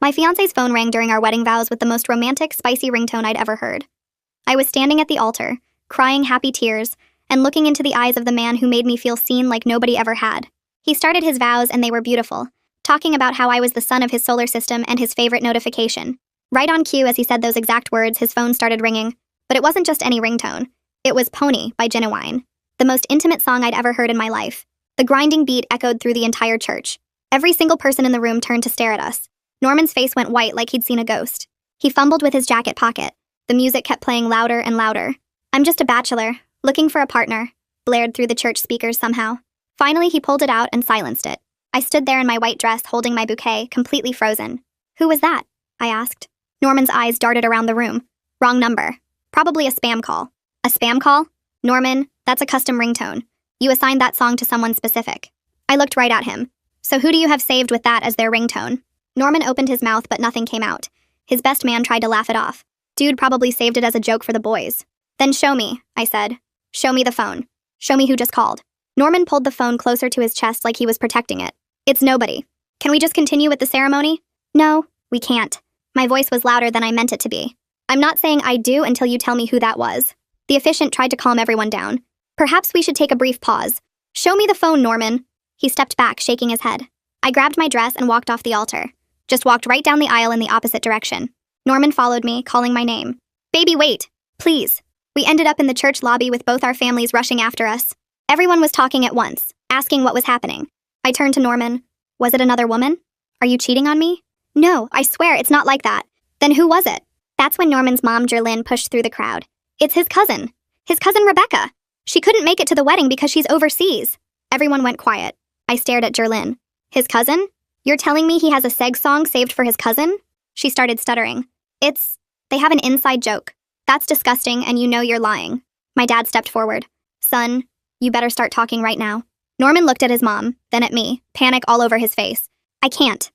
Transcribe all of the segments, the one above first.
My fiancé's phone rang during our wedding vows with the most romantic, spicy ringtone I'd ever heard. I was standing at the altar, crying happy tears, and looking into the eyes of the man who made me feel seen like nobody ever had. He started his vows and they were beautiful, talking about how I was the sun of his solar system and his favorite notification. Right on cue as he said those exact words, his phone started ringing. But it wasn't just any ringtone. It was Pony by Genuine, the most intimate song I'd ever heard in my life. The grinding beat echoed through the entire church. Every single person in the room turned to stare at us. Norman's face went white like he'd seen a ghost. He fumbled with his jacket pocket. The music kept playing louder and louder. "I'm just a bachelor, looking for a partner," blared through the church speakers somehow. Finally, he pulled it out and silenced it. I stood there in my white dress holding my bouquet, completely frozen. "Who was that?" I asked. Norman's eyes darted around the room. "Wrong number. Probably a spam call." "A spam call? Norman, that's a custom ringtone. You assigned that song to someone specific." I looked right at him. "So who do you have saved with that as their ringtone?" Norman opened his mouth but nothing came out. His best man tried to laugh it off. "Dude probably saved it as a joke for the boys." "Then show me," I said. "Show me the phone. Show me who just called." Norman pulled the phone closer to his chest like he was protecting it. "It's nobody. Can we just continue with the ceremony?" "No, we can't." My voice was louder than I meant it to be. "I'm not saying I do until you tell me who that was." The officiant tried to calm everyone down. "Perhaps we should take a brief pause. Show me the phone, Norman." He stepped back, shaking his head. I grabbed my dress and walked off the altar. Just walked right down the aisle in the opposite direction. Norman followed me, calling my name. "Baby, wait. Please." We ended up in the church lobby with both our families rushing after us. Everyone was talking at once, asking what was happening. I turned to Norman. "Was it another woman? Are you cheating on me?" "No, I swear it's not like that." "Then who was it?" That's when Norman's mom, Jerlyn, pushed through the crowd. "It's his cousin. His cousin Rebecca. She couldn't make it to the wedding because she's overseas." Everyone went quiet. I stared at Jerlyn. "His cousin? You're telling me he has a seg song saved for his cousin?" She started stuttering. They have an inside joke. That's disgusting and you know you're lying." My dad stepped forward. "Son, you better start talking right now." Norman looked at his mom, then at me, panic all over his face. I can't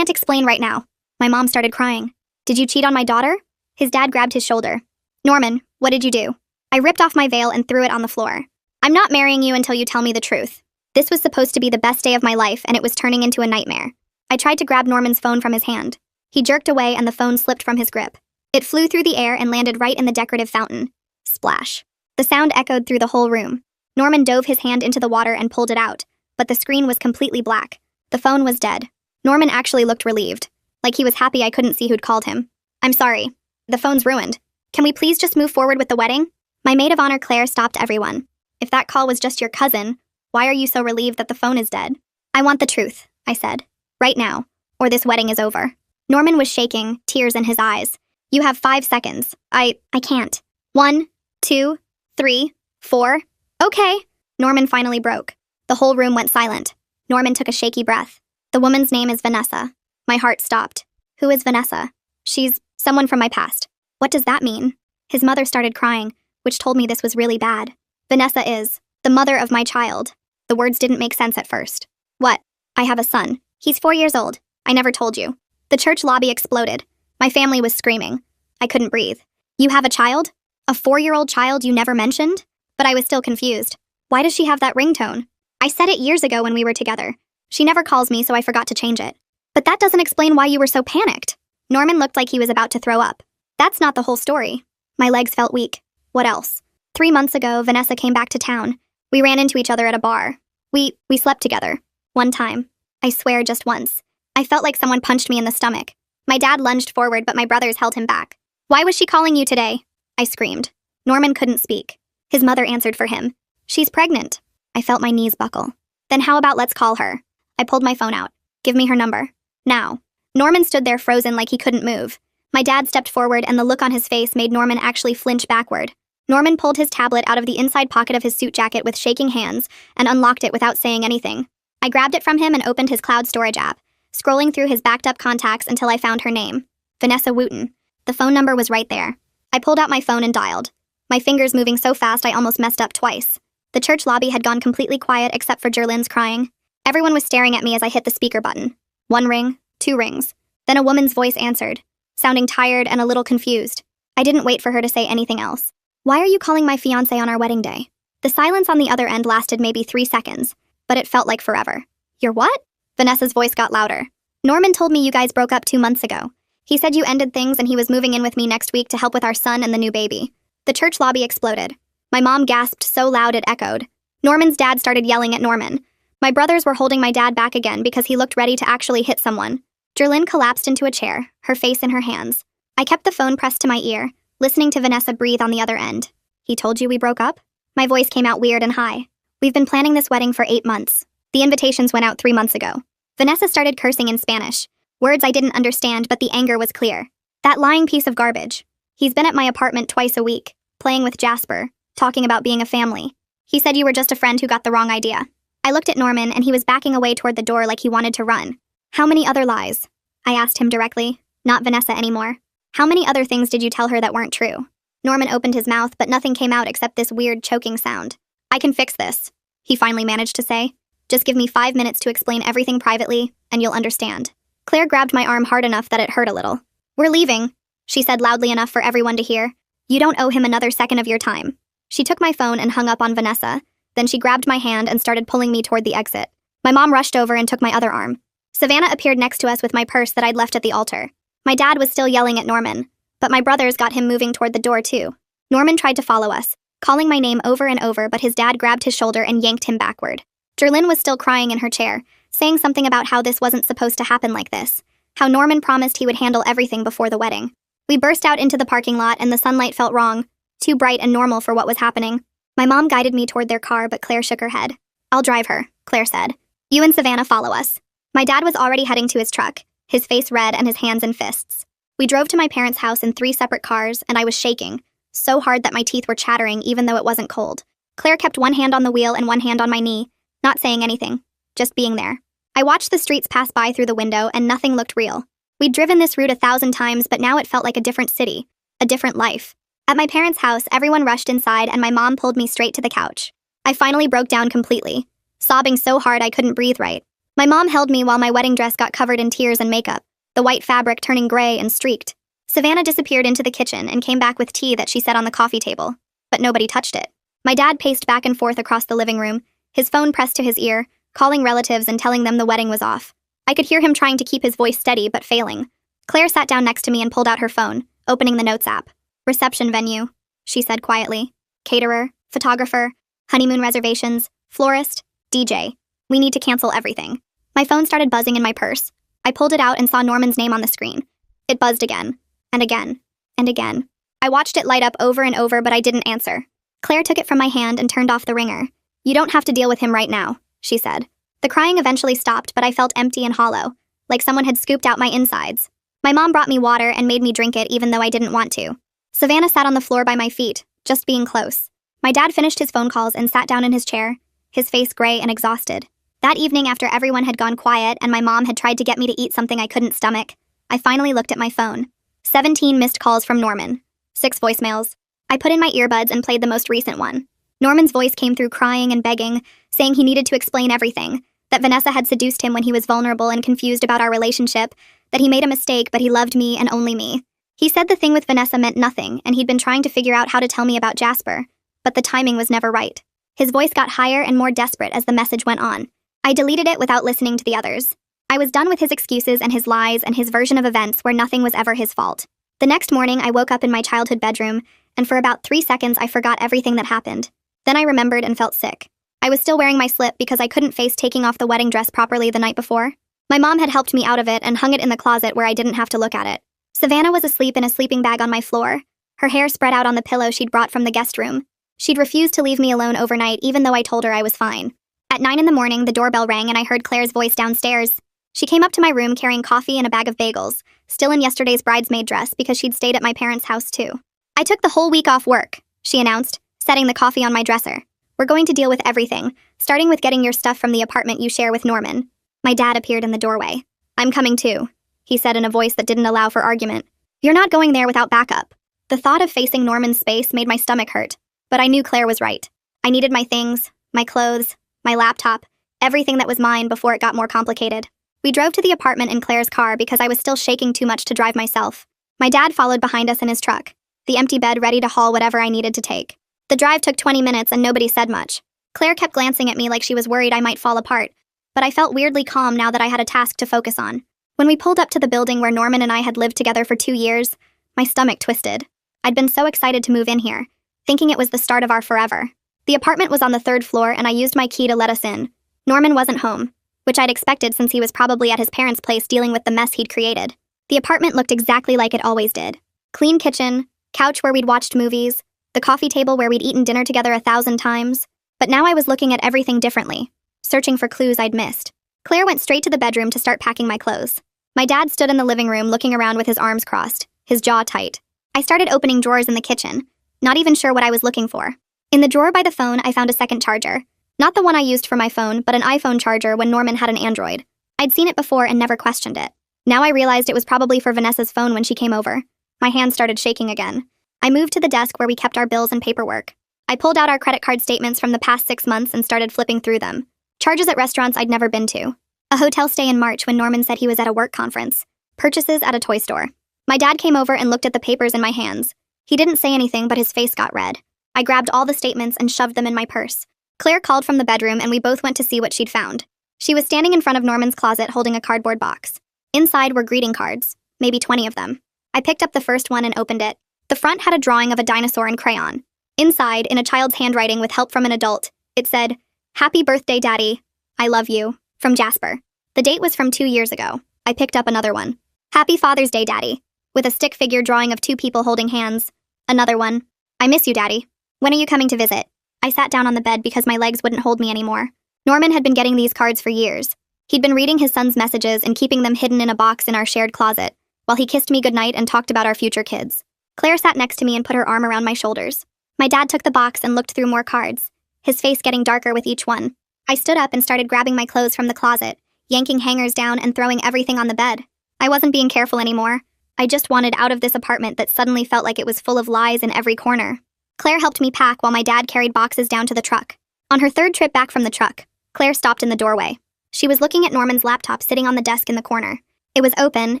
explain right now." My mom started crying. "Did you cheat on my daughter?" His dad grabbed his shoulder. "Norman, what did you do?" I ripped off my veil and threw it on the floor. "I'm not marrying you until you tell me the truth." This was supposed to be the best day of my life, and it was turning into a nightmare. I tried to grab Norman's phone from his hand. He jerked away and the phone slipped from his grip. It flew through the air and landed right in the decorative fountain. Splash. The sound echoed through the whole room. Norman dove his hand into the water and pulled it out, but the screen was completely black. The phone was dead. Norman actually looked relieved, like he was happy I couldn't see who'd called him. "I'm sorry. The phone's ruined. Can we please just move forward with the wedding?" My maid of honor, Claire, stopped everyone. "If that call was just your cousin, why are you so relieved that the phone is dead?" "I want the truth," I said. "Right now, or this wedding is over." Norman was shaking, tears in his eyes. "You have 5 seconds. I can't. 1, 2, 3, 4. Okay." Norman finally broke. The whole room went silent. Norman took a shaky breath. "The woman's name is Vanessa." My heart stopped. "Who is Vanessa?" "She's someone from my past." "What does that mean?" His mother started crying, which told me this was really bad. "Vanessa is the mother of my child." The words didn't make sense at first. "What?" "I have a son. He's 4 years old. I never told you." The church lobby exploded. My family was screaming. I couldn't breathe. "You have a child? A 4-year-old child you never mentioned?" But I was still confused. "Why does she have that ringtone?" "I said it years ago when we were together. She never calls me, so I forgot to change it." "But that doesn't explain why you were so panicked." Norman looked like he was about to throw up. "That's not the whole story." My legs felt weak. "What else?" 3 months ago, Vanessa came back to town. We ran into each other at a bar. We slept together. One time. I swear, just once. I felt like someone punched me in the stomach. My dad lunged forward, but my brothers held him back. "Why was she calling you today?" I screamed. Norman couldn't speak. His mother answered for him. "She's pregnant." I felt my knees buckle. "Then how about let's call her?" I pulled my phone out. "Give me her number. Now." Norman stood there frozen like he couldn't move. My dad stepped forward and the look on his face made Norman actually flinch backward. Norman pulled his tablet out of the inside pocket of his suit jacket with shaking hands and unlocked it without saying anything. I grabbed it from him and opened his cloud storage app, scrolling through his backed up contacts until I found her name. Vanessa Wooten. The phone number was right there. I pulled out my phone and dialed. My fingers moving so fast I almost messed up twice. The church lobby had gone completely quiet except for Jerlyn's crying. Everyone was staring at me as I hit the speaker button. 1 ring, 2 rings. Then a woman's voice answered, sounding tired and a little confused. I didn't wait for her to say anything else. "Why are you calling my fiancé on our wedding day?" The silence on the other end lasted maybe 3 seconds, but it felt like forever. "You're what?" Vanessa's voice got louder. Norman told me you guys broke up 2 months ago. He said you ended things and he was moving in with me next week to help with our son and the new baby. The church lobby exploded. My mom gasped so loud it echoed. Norman's dad started yelling at Norman. My brothers were holding my dad back again because he looked ready to actually hit someone. Jerlyn collapsed into a chair, her face in her hands. I kept the phone pressed to my ear, listening to Vanessa breathe on the other end. He told you we broke up? My voice came out weird and high. We've been planning this wedding for 8 months. The invitations went out 3 months ago. Vanessa started cursing in Spanish. Words I didn't understand, but the anger was clear. That lying piece of garbage. He's been at my apartment twice a week, playing with Jasper, talking about being a family. He said you were just a friend who got the wrong idea. I looked at Norman and he was backing away toward the door like he wanted to run. How many other lies? I asked him directly, not Vanessa anymore. How many other things did you tell her that weren't true? Norman opened his mouth, but nothing came out except this weird choking sound. I can fix this, he finally managed to say. Just give me 5 minutes to explain everything privately, and you'll understand. Claire grabbed my arm hard enough that it hurt a little. We're leaving, she said loudly enough for everyone to hear. You don't owe him another second of your time. She took my phone and hung up on Vanessa. Then she grabbed my hand and started pulling me toward the exit. My mom rushed over and took my other arm. Savannah appeared next to us with my purse that I'd left at the altar. My dad was still yelling at Norman, but my brothers got him moving toward the door too. Norman tried to follow us, calling my name over and over, but his dad grabbed his shoulder and yanked him backward. Jerlyn was still crying in her chair, saying something about how this wasn't supposed to happen like this, how Norman promised he would handle everything before the wedding. We burst out into the parking lot and the sunlight felt wrong, too bright and normal for what was happening. My mom guided me toward their car, but Claire shook her head. I'll drive her, Claire said. You and Savannah follow us. My dad was already heading to his truck, his face red and his hands in fists. We drove to my parents' house in 3 separate cars, and I was shaking, so hard that my teeth were chattering even though it wasn't cold. Claire kept one hand on the wheel and one hand on my knee, not saying anything, just being there. I watched the streets pass by through the window, and nothing looked real. We'd driven this route 1,000 times, but now it felt like a different city, a different life. At my parents' house, everyone rushed inside and my mom pulled me straight to the couch. I finally broke down completely, sobbing so hard I couldn't breathe right. My mom held me while my wedding dress got covered in tears and makeup, the white fabric turning gray and streaked. Savannah disappeared into the kitchen and came back with tea that she set on the coffee table, but nobody touched it. My dad paced back and forth across the living room, his phone pressed to his ear, calling relatives and telling them the wedding was off. I could hear him trying to keep his voice steady but failing. Claire sat down next to me and pulled out her phone, opening the notes app. Reception venue, she said quietly. Caterer, photographer, honeymoon reservations, florist, DJ. We need to cancel everything. My phone started buzzing in my purse. I pulled it out and saw Norman's name on the screen. It buzzed again, and again, and again. I watched it light up over and over, but I didn't answer. Claire took it from my hand and turned off the ringer. You don't have to deal with him right now, she said. The crying eventually stopped, but I felt empty and hollow, like someone had scooped out my insides. My mom brought me water and made me drink it even though I didn't want to. Savannah sat on the floor by my feet, just being close. My dad finished his phone calls and sat down in his chair, his face gray and exhausted. That evening, after everyone had gone quiet and my mom had tried to get me to eat something I couldn't stomach, I finally looked at my phone. 17 missed calls from Norman. 6 voicemails. I put in my earbuds and played the most recent one. Norman's voice came through crying and begging, saying he needed to explain everything, that Vanessa had seduced him when he was vulnerable and confused about our relationship, that he made a mistake but he loved me and only me. He said the thing with Vanessa meant nothing, and he'd been trying to figure out how to tell me about Jasper, but the timing was never right. His voice got higher and more desperate as the message went on. I deleted it without listening to the others. I was done with his excuses and his lies and his version of events where nothing was ever his fault. The next morning, I woke up in my childhood bedroom, and for about 3 seconds I forgot everything that happened. Then I remembered and felt sick. I was still wearing my slip because I couldn't face taking off the wedding dress properly the night before. My mom had helped me out of it and hung it in the closet where I didn't have to look at it. Savannah was asleep in a sleeping bag on my floor, her hair spread out on the pillow she'd brought from the guest room. She'd refused to leave me alone overnight even though I told her I was fine. At 9 in the morning, the doorbell rang and I heard Claire's voice downstairs. She came up to my room carrying coffee and a bag of bagels, still in yesterday's bridesmaid dress because she'd stayed at my parents' house too. I took the whole week off work, she announced, setting the coffee on my dresser. We're going to deal with everything, starting with getting your stuff from the apartment you share with Norman. My dad appeared in the doorway. I'm coming too, he said in a voice that didn't allow for argument. You're not going there without backup. The thought of facing Norman's space made my stomach hurt, but I knew Claire was right. I needed my things, my clothes, my laptop, everything that was mine before it got more complicated. We drove to the apartment in Claire's car because I was still shaking too much to drive myself. My dad followed behind us in his truck, the empty bed ready to haul whatever I needed to take. The drive took 20 minutes and nobody said much. Claire kept glancing at me like she was worried I might fall apart, but I felt weirdly calm now that I had a task to focus on. When we pulled up to the building where Norman and I had lived together for 2 years, my stomach twisted. I'd been so excited to move in here, thinking it was the start of our forever. The apartment was on the 3rd floor and I used my key to let us in. Norman wasn't home, which I'd expected since he was probably at his parents' place dealing with the mess he'd created. The apartment looked exactly like it always did. Clean kitchen, couch where we'd watched movies, the coffee table where we'd eaten dinner together 1,000 times. But now I was looking at everything differently, searching for clues I'd missed. Claire went straight to the bedroom to start packing my clothes. My dad stood in the living room looking around with his arms crossed, his jaw tight. I started opening drawers in the kitchen, not even sure what I was looking for. In the drawer by the phone, I found a second charger. Not the one I used for my phone, but an iPhone charger when Norman had an Android. I'd seen it before and never questioned it. Now I realized it was probably for Vanessa's phone when she came over. My hands started shaking again. I moved to the desk where we kept our bills and paperwork. I pulled out our credit card statements from the past 6 months and started flipping through them. Charges at restaurants I'd never been to. A hotel stay in March when Norman said he was at a work conference. Purchases at a toy store. My dad came over and looked at the papers in my hands. He didn't say anything, but his face got red. I grabbed all the statements and shoved them in my purse. Claire called from the bedroom and we both went to see what she'd found. She was standing in front of Norman's closet holding a cardboard box. Inside were greeting cards, maybe 20 of them. I picked up the first one and opened it. The front had a drawing of a dinosaur in crayon. Inside, in a child's handwriting with help from an adult, it said, "Happy birthday, Daddy. I love you." From Jasper. The date was from 2 years ago. I picked up another one. "Happy Father's Day, Daddy." With a stick figure drawing of 2 people holding hands. Another one. "I miss you, Daddy. When are you coming to visit?" I sat down on the bed because my legs wouldn't hold me anymore. Norman had been getting these cards for years. He'd been reading his son's messages and keeping them hidden in a box in our shared closet, while he kissed me goodnight and talked about our future kids. Claire sat next to me and put her arm around my shoulders. My dad took the box and looked through more cards, his face getting darker with each one. I stood up and started grabbing my clothes from the closet, yanking hangers down and throwing everything on the bed. I wasn't being careful anymore. I just wanted out of this apartment that suddenly felt like it was full of lies in every corner. Claire helped me pack while my dad carried boxes down to the truck. On her 3rd trip back from the truck, Claire stopped in the doorway. She was looking at Norman's laptop sitting on the desk in the corner. It was open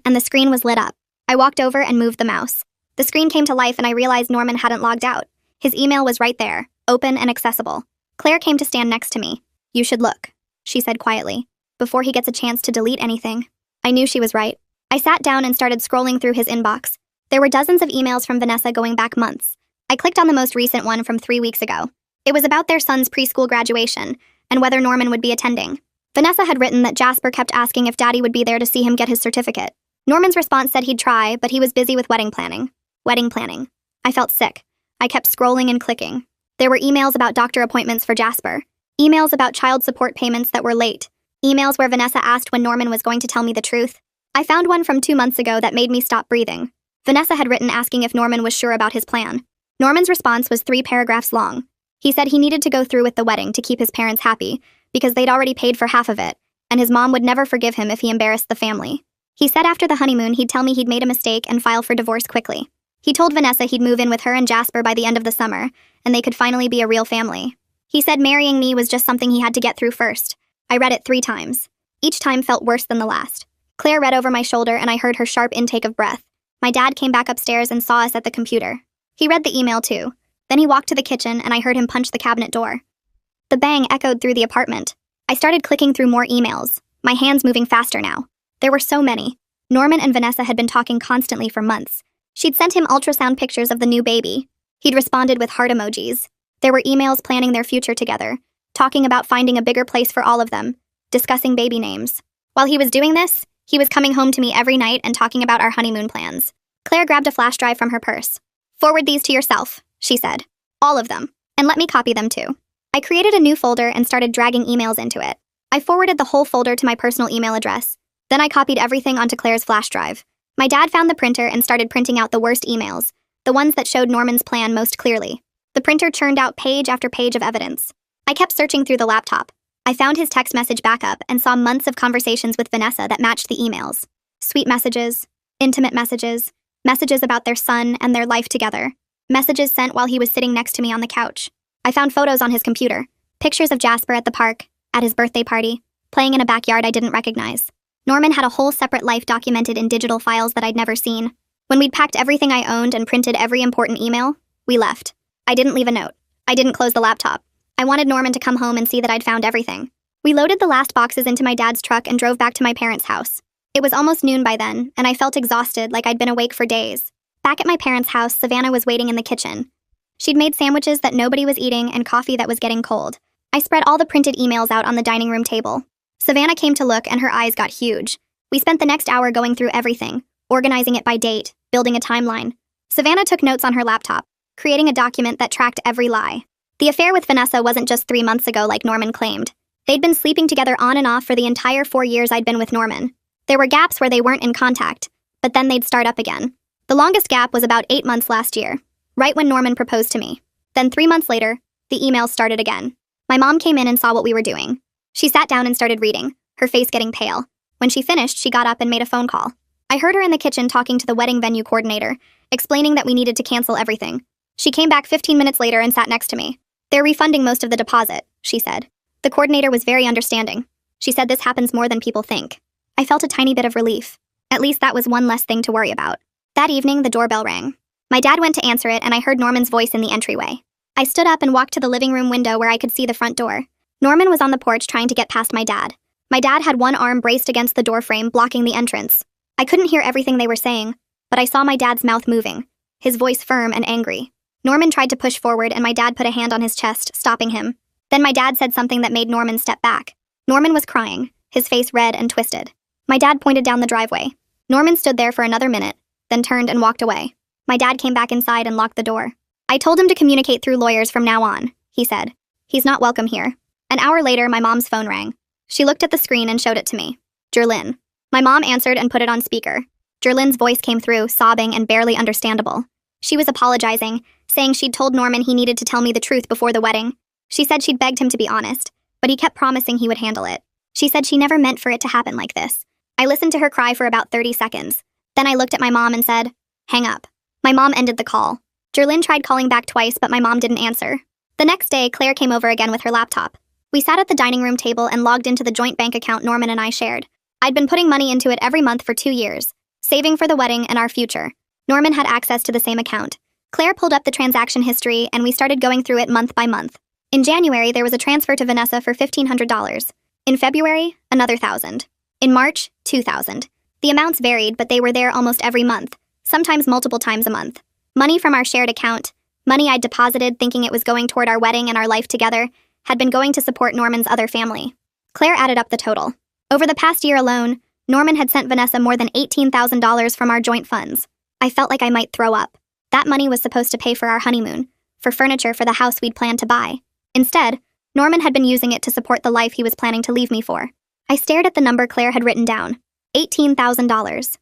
and the screen was lit up. I walked over and moved the mouse. The screen came to life and I realized Norman hadn't logged out. His email was right there, open and accessible. Claire came to stand next to me. "You should look," she said quietly, "before he gets a chance to delete anything." I knew she was right. I sat down and started scrolling through his inbox. There were dozens of emails from Vanessa going back months. I clicked on the most recent one from 3 weeks ago. It was about their son's preschool graduation and whether Norman would be attending. Vanessa had written that Jasper kept asking if Daddy would be there to see him get his certificate. Norman's response said he'd try, but he was busy with wedding planning. Wedding planning. I felt sick. I kept scrolling and clicking. There were emails about doctor appointments for Jasper. Emails about child support payments that were late. Emails where Vanessa asked when Norman was going to tell me the truth. I found one from 2 months ago that made me stop breathing. Vanessa had written asking if Norman was sure about his plan. Norman's response was 3 paragraphs long. He said he needed to go through with the wedding to keep his parents happy, because they'd already paid for half of it, and his mom would never forgive him if he embarrassed the family. He said after the honeymoon he'd tell me he'd made a mistake and file for divorce quickly. He told Vanessa he'd move in with her and Jasper by the end of the summer, and they could finally be a real family. He said marrying me was just something he had to get through first. I read it 3 times. Each time felt worse than the last. Claire read over my shoulder and I heard her sharp intake of breath. My dad came back upstairs and saw us at the computer. He read the email too. Then he walked to the kitchen and I heard him punch the cabinet door. The bang echoed through the apartment. I started clicking through more emails, my hands moving faster now. There were so many. Norman and Vanessa had been talking constantly for months. She'd sent him ultrasound pictures of the new baby. He'd responded with heart emojis. There were emails planning their future together, talking about finding a bigger place for all of them, discussing baby names. While he was doing this, he was coming home to me every night and talking about our honeymoon plans. Claire grabbed a flash drive from her purse. "Forward these to yourself," she said. "All of them. And let me copy them too." I created a new folder and started dragging emails into it. I forwarded the whole folder to my personal email address. Then I copied everything onto Claire's flash drive. My dad found the printer and started printing out the worst emails, the ones that showed Norman's plan most clearly. The printer churned out page after page of evidence. I kept searching through the laptop. I found his text message backup and saw months of conversations with Vanessa that matched the emails. Sweet messages, intimate messages, messages about their son and their life together, messages sent while he was sitting next to me on the couch. I found photos on his computer, pictures of Jasper at the park, at his birthday party, playing in a backyard I didn't recognize. Norman had a whole separate life documented in digital files that I'd never seen. When we'd packed everything I owned and printed every important email, we left. I didn't leave a note. I didn't close the laptop. I wanted Norman to come home and see that I'd found everything. We loaded the last boxes into my dad's truck and drove back to my parents' house. It was almost noon by then, and I felt exhausted like I'd been awake for days. Back at my parents' house, Savannah was waiting in the kitchen. She'd made sandwiches that nobody was eating and coffee that was getting cold. I spread all the printed emails out on the dining room table. Savannah came to look and her eyes got huge. We spent the next hour going through everything, organizing it by date, building a timeline. Savannah took notes on her laptop, creating a document that tracked every lie. The affair with Vanessa wasn't just 3 months ago like Norman claimed. They'd been sleeping together on and off for the entire 4 years I'd been with Norman. There were gaps where they weren't in contact, but then they'd start up again. The longest gap was about 8 months last year, right when Norman proposed to me. Then 3 months later, the emails started again. My mom came in and saw what we were doing. She sat down and started reading, her face getting pale. When she finished, she got up and made a phone call. I heard her in the kitchen talking to the wedding venue coordinator, explaining that we needed to cancel everything. She came back 15 minutes later and sat next to me. "They're refunding most of the deposit," she said. The coordinator was very understanding. She said this happens more than people think. I felt a tiny bit of relief. At least that was one less thing to worry about. That evening, the doorbell rang. My dad went to answer it and I heard Norman's voice in the entryway. I stood up and walked to the living room window where I could see the front door. Norman was on the porch trying to get past my dad. My dad had one arm braced against the doorframe, blocking the entrance. I couldn't hear everything they were saying, but I saw my dad's mouth moving, his voice firm and angry. Norman tried to push forward and my dad put a hand on his chest, stopping him. Then my dad said something that made Norman step back. Norman was crying, his face red and twisted. My dad pointed down the driveway. Norman stood there for another minute, then turned and walked away. My dad came back inside and locked the door. "I told him to communicate through lawyers from now on," he said. "He's not welcome here." An hour later, my mom's phone rang. She looked at the screen and showed it to me. Jerlyn. My mom answered and put it on speaker. Jerlyn's voice came through, sobbing and barely understandable. She was apologizing, saying she'd told Norman he needed to tell me the truth before the wedding. She said she'd begged him to be honest, but he kept promising he would handle it. She said she never meant for it to happen like this. I listened to her cry for about 30 seconds. Then I looked at my mom and said, "Hang up." My mom ended the call. Jerlyn tried calling back twice, but my mom didn't answer. The next day, Claire came over again with her laptop. We sat at the dining room table and logged into the joint bank account Norman and I shared. I'd been putting money into it every month for 2 years, saving for the wedding and our future. Norman had access to the same account. Claire pulled up the transaction history and we started going through it month by month. In January, there was a transfer to Vanessa for $1,500. In February, another $1,000. In March, $2,000. The amounts varied, but they were there almost every month, sometimes multiple times a month. Money from our shared account, money I'd deposited thinking it was going toward our wedding and our life together, had been going to support Norman's other family. Claire added up the total. Over the past year alone, Norman had sent Vanessa more than $18,000 from our joint funds. I felt like I might throw up. That money was supposed to pay for our honeymoon, for furniture for the house we'd planned to buy. Instead, Norman had been using it to support the life he was planning to leave me for. I stared at the number Claire had written down. $18,000.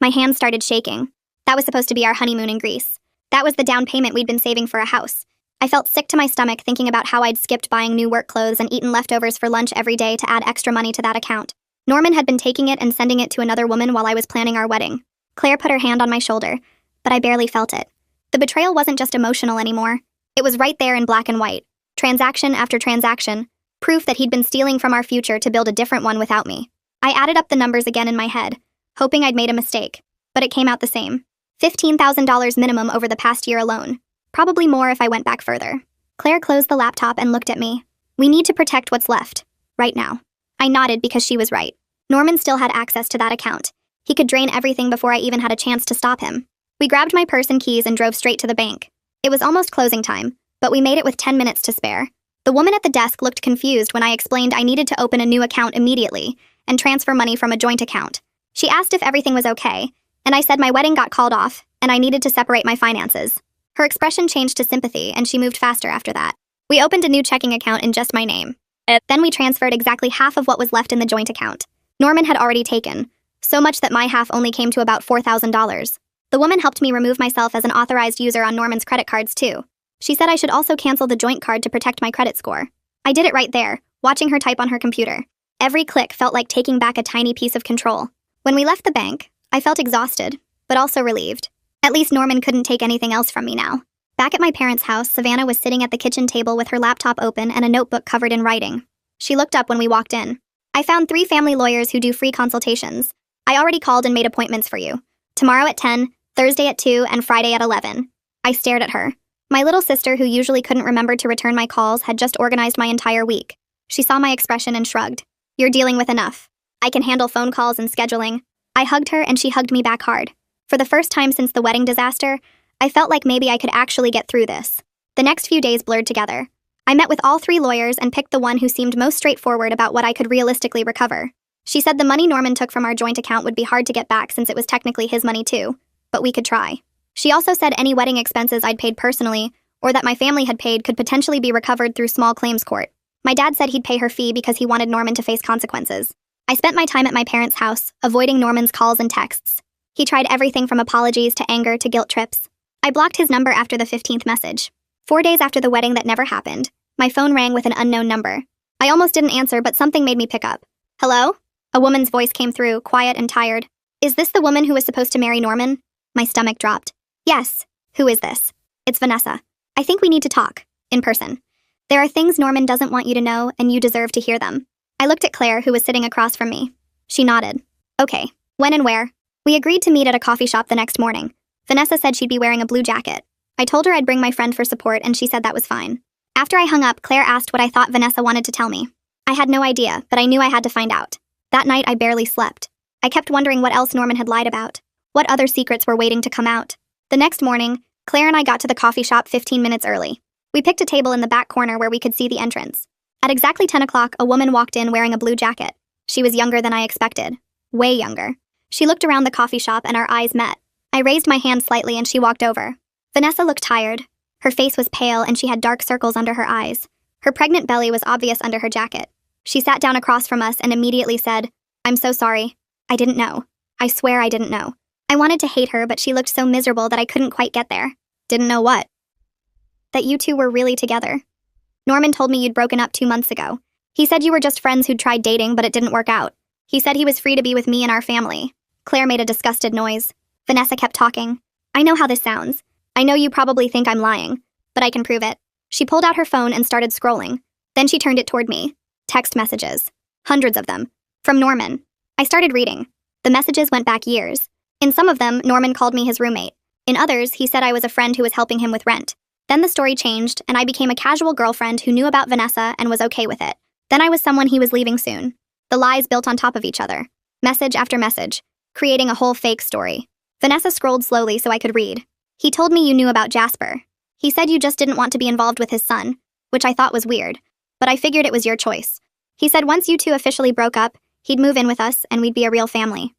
My hands started shaking. That was supposed to be our honeymoon in Greece. That was the down payment we'd been saving for a house. I felt sick to my stomach thinking about how I'd skipped buying new work clothes and eaten leftovers for lunch every day to add extra money to that account. Norman had been taking it and sending it to another woman while I was planning our wedding. Claire put her hand on my shoulder, but I barely felt it. The betrayal wasn't just emotional anymore. It was right there in black and white. Transaction after transaction. Proof that he'd been stealing from our future to build a different one without me. I added up the numbers again in my head, hoping I'd made a mistake. But it came out the same. $15,000 minimum over the past year alone. Probably more if I went back further. Claire closed the laptop and looked at me. "We need to protect what's left. Right now." I nodded because she was right. Norman still had access to that account. He could drain everything before I even had a chance to stop him. We grabbed my purse and keys and drove straight to the bank. It was almost closing time, but we made it with 10 minutes to spare. The woman at the desk looked confused when I explained I needed to open a new account immediately and transfer money from a joint account. She asked if everything was okay, and I said my wedding got called off and I needed to separate my finances. Her expression changed to sympathy and she moved faster after that. We opened a new checking account in just my name. Then we transferred exactly half of what was left in the joint account. Norman had already taken, so much that my half only came to about $4,000. The woman helped me remove myself as an authorized user on Norman's credit cards too. She said I should also cancel the joint card to protect my credit score. I did it right there, watching her type on her computer. Every click felt like taking back a tiny piece of control. When we left the bank, I felt exhausted, but also relieved. At least Norman couldn't take anything else from me now. Back at my parents' house, Savannah was sitting at the kitchen table with her laptop open and a notebook covered in writing. She looked up when we walked in. "I found 3 family lawyers who do free consultations. I already called and made appointments for you. Tomorrow at 10, Thursday at 2, and Friday at 11. I stared at her. My little sister, who usually couldn't remember to return my calls, had just organized my entire week. She saw my expression and shrugged. "You're dealing with enough. I can handle phone calls and scheduling, I hugged her and she hugged me back hard. For the first time since the wedding disaster, I felt like maybe I could actually get through this. The next few days blurred together. I met with all 3 lawyers and picked the one who seemed most straightforward about what I could realistically recover. She said the money Norman took from our joint account would be hard to get back since it was technically his money too, but we could try. She also said any wedding expenses I'd paid personally, or that my family had paid, could potentially be recovered through small claims court. My dad said he'd pay her fee because he wanted Norman to face consequences. I spent my time at my parents' house, avoiding Norman's calls and texts. He tried everything from apologies to anger to guilt trips. I blocked his number after the 15th message. 4 days after the wedding that never happened, my phone rang with an unknown number. I almost didn't answer, but something made me pick up. Hello? A woman's voice came through, quiet and tired. Is this the woman who was supposed to marry Norman? My stomach dropped. Yes. Who is this? It's Vanessa. I think we need to talk. In person. There are things Norman doesn't want you to know, and you deserve to hear them. I looked at Claire, who was sitting across from me. She nodded. Okay. When and where? We agreed to meet at a coffee shop the next morning. Vanessa said she'd be wearing a blue jacket. I told her I'd bring my friend for support, and she said that was fine. After I hung up, Claire asked what I thought Vanessa wanted to tell me. I had no idea, but I knew I had to find out. That night, I barely slept. I kept wondering what else Norman had lied about. What other secrets were waiting to come out? The next morning, Claire and I got to the coffee shop 15 minutes early. We picked a table in the back corner where we could see the entrance. At exactly 10 o'clock, a woman walked in wearing a blue jacket. She was younger than I expected. Way younger. She looked around the coffee shop and our eyes met. I raised my hand slightly and she walked over. Vanessa looked tired. Her face was pale and she had dark circles under her eyes. Her pregnant belly was obvious under her jacket. She sat down across from us and immediately said, I'm so sorry. I didn't know. I swear I didn't know. I wanted to hate her, but she looked so miserable that I couldn't quite get there. Didn't know what? That you two were really together. Norman told me you'd broken up 2 months ago. He said you were just friends who'd tried dating, but it didn't work out. He said he was free to be with me and our family. Claire made a disgusted noise. Vanessa kept talking. I know how this sounds. I know you probably think I'm lying, but I can prove it. She pulled out her phone and started scrolling. Then she turned it toward me. Text messages. Hundreds of them. From Norman. I started reading. The messages went back years. In some of them, Norman called me his roommate. In others, he said I was a friend who was helping him with rent. Then the story changed, and I became a casual girlfriend who knew about Vanessa and was okay with it. Then I was someone he was leaving soon. The lies built on top of each other. Message after message. Creating a whole fake story. Vanessa scrolled slowly so I could read. He told me you knew about Jasper. He said you just didn't want to be involved with his son, which I thought was weird. But I figured it was your choice. He said once you two officially broke up, he'd move in with us and we'd be a real family.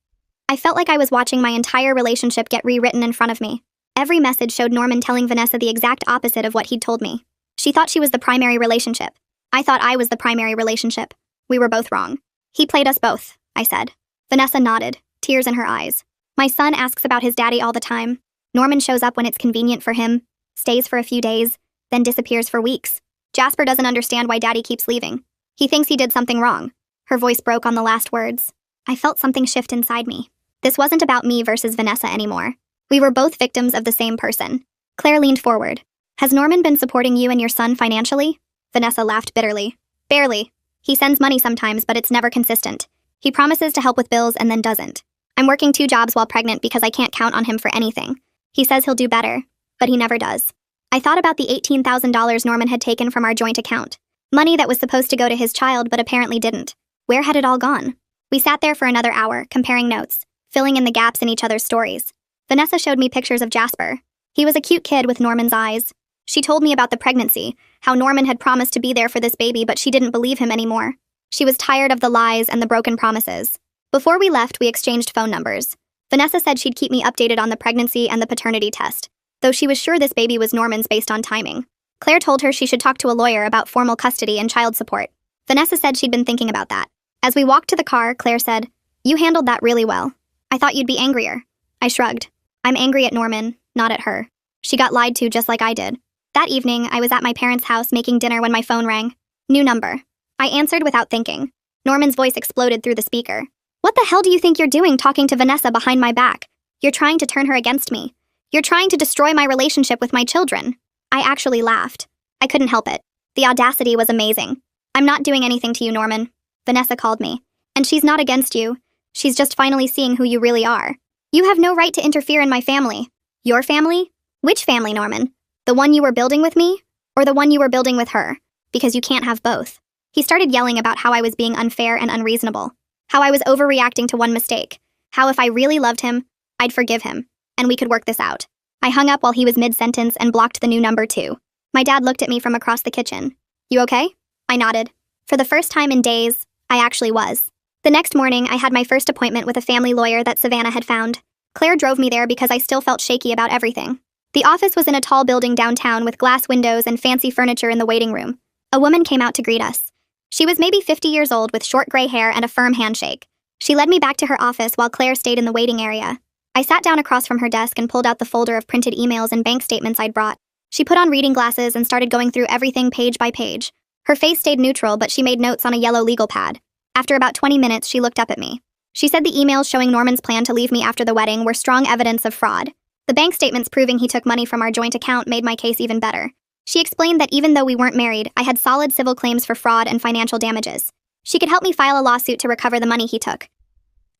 I felt like I was watching my entire relationship get rewritten in front of me. Every message showed Norman telling Vanessa the exact opposite of what he'd told me. She thought she was the primary relationship. I thought I was the primary relationship. We were both wrong. He played us both, I said. Vanessa nodded, tears in her eyes. My son asks about his daddy all the time. Norman shows up when it's convenient for him, stays for a few days, then disappears for weeks. Jasper doesn't understand why daddy keeps leaving. He thinks he did something wrong. Her voice broke on the last words. I felt something shift inside me. This wasn't about me versus Vanessa anymore. We were both victims of the same person. Claire leaned forward. Has Norman been supporting you and your son financially? Vanessa laughed bitterly. Barely. He sends money sometimes, but it's never consistent. He promises to help with bills and then doesn't. I'm working 2 jobs while pregnant because I can't count on him for anything. He says he'll do better, but he never does. I thought about the $18,000 Norman had taken from our joint account. Money that was supposed to go to his child but apparently didn't. Where had it all gone? We sat there for another hour, comparing notes, filling in the gaps in each other's stories. Vanessa showed me pictures of Jasper. He was a cute kid with Norman's eyes. She told me about the pregnancy, how Norman had promised to be there for this baby, but she didn't believe him anymore. She was tired of the lies and the broken promises. Before we left, we exchanged phone numbers. Vanessa said she'd keep me updated on the pregnancy and the paternity test, though she was sure this baby was Norman's based on timing. Claire told her she should talk to a lawyer about formal custody and child support. Vanessa said she'd been thinking about that. As we walked to the car, Claire said, "You handled that really well. I thought you'd be angrier." I shrugged. I'm angry at Norman, not at her. She got lied to just like I did. That evening, I was at my parents' house making dinner when my phone rang. New number. I answered without thinking. Norman's voice exploded through the speaker. What the hell do you think you're doing talking to Vanessa behind my back? You're trying to turn her against me. You're trying to destroy my relationship with my children. I actually laughed. I couldn't help it. The audacity was amazing. I'm not doing anything to you, Norman. Vanessa called me. And she's not against you. She's just finally seeing who you really are. You have no right to interfere in my family. Your family? Which family, Norman? The one you were building with me? Or the one you were building with her? Because you can't have both. He started yelling about how I was being unfair and unreasonable. How I was overreacting to one mistake. How if I really loved him, I'd forgive him, and we could work this out. I hung up while he was mid-sentence and blocked the new number too. My dad looked at me from across the kitchen. You okay? I nodded. For the first time in days, I actually was. The next morning, I had my first appointment with a family lawyer that Savannah had found. Claire drove me there because I still felt shaky about everything. The office was in a tall building downtown with glass windows and fancy furniture in the waiting room. A woman came out to greet us. She was maybe 50 years old with short gray hair and a firm handshake. She led me back to her office while Claire stayed in the waiting area. I sat down across from her desk and pulled out the folder of printed emails and bank statements I'd brought. She put on reading glasses and started going through everything page by page. Her face stayed neutral, but she made notes on a yellow legal pad. After about 20 minutes, she looked up at me. She said the emails showing Norman's plan to leave me after the wedding were strong evidence of fraud. The bank statements proving he took money from our joint account made my case even better. She explained that even though we weren't married, I had solid civil claims for fraud and financial damages. She could help me file a lawsuit to recover the money he took.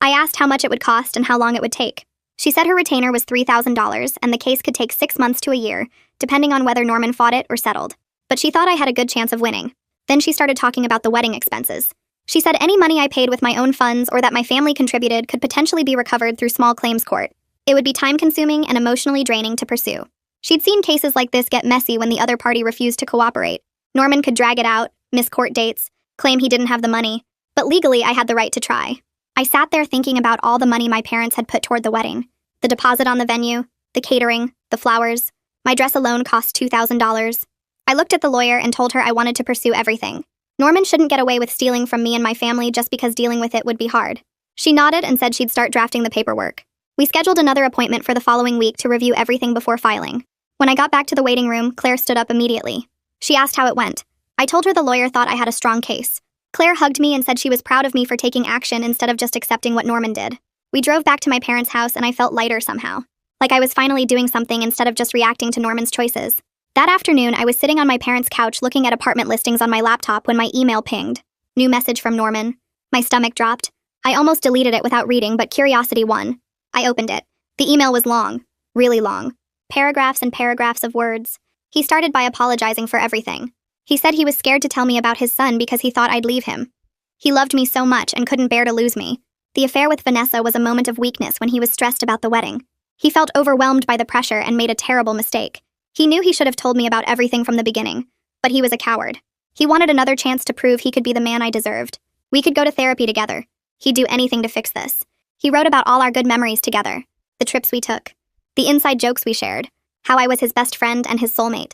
I asked how much it would cost and how long it would take. She said her retainer was $3,000 and the case could take 6 months to a year, depending on whether Norman fought it or settled. But she thought I had a good chance of winning. Then she started talking about the wedding expenses. She said any money I paid with my own funds or that my family contributed could potentially be recovered through small claims court. It would be time-consuming and emotionally draining to pursue. She'd seen cases like this get messy when the other party refused to cooperate. Norman could drag it out, miss court dates, claim he didn't have the money, but legally I had the right to try. I sat there thinking about all the money my parents had put toward the wedding. The deposit on the venue, the catering, the flowers. My dress alone cost $2,000. I looked at the lawyer and told her I wanted to pursue everything. Norman shouldn't get away with stealing from me and my family just because dealing with it would be hard. She nodded and said she'd start drafting the paperwork. We scheduled another appointment for the following week to review everything before filing. When I got back to the waiting room, Claire stood up immediately. She asked how it went. I told her the lawyer thought I had a strong case. Claire hugged me and said she was proud of me for taking action instead of just accepting what Norman did. We drove back to my parents' house and I felt lighter somehow. Like I was finally doing something instead of just reacting to Norman's choices. That afternoon, I was sitting on my parents' couch looking at apartment listings on my laptop when my email pinged. New message from Norman. My stomach dropped. I almost deleted it without reading, but curiosity won. I opened it. The email was long. Really long. Paragraphs and paragraphs of words. He started by apologizing for everything. He said he was scared to tell me about his son because he thought I'd leave him. He loved me so much and couldn't bear to lose me. The affair with Vanessa was a moment of weakness when he was stressed about the wedding. He felt overwhelmed by the pressure and made a terrible mistake. He knew he should have told me about everything from the beginning, but he was a coward. He wanted another chance to prove he could be the man I deserved. We could go to therapy together. He'd do anything to fix this. He wrote about all our good memories together, the trips we took, the inside jokes we shared, how I was his best friend and his soulmate.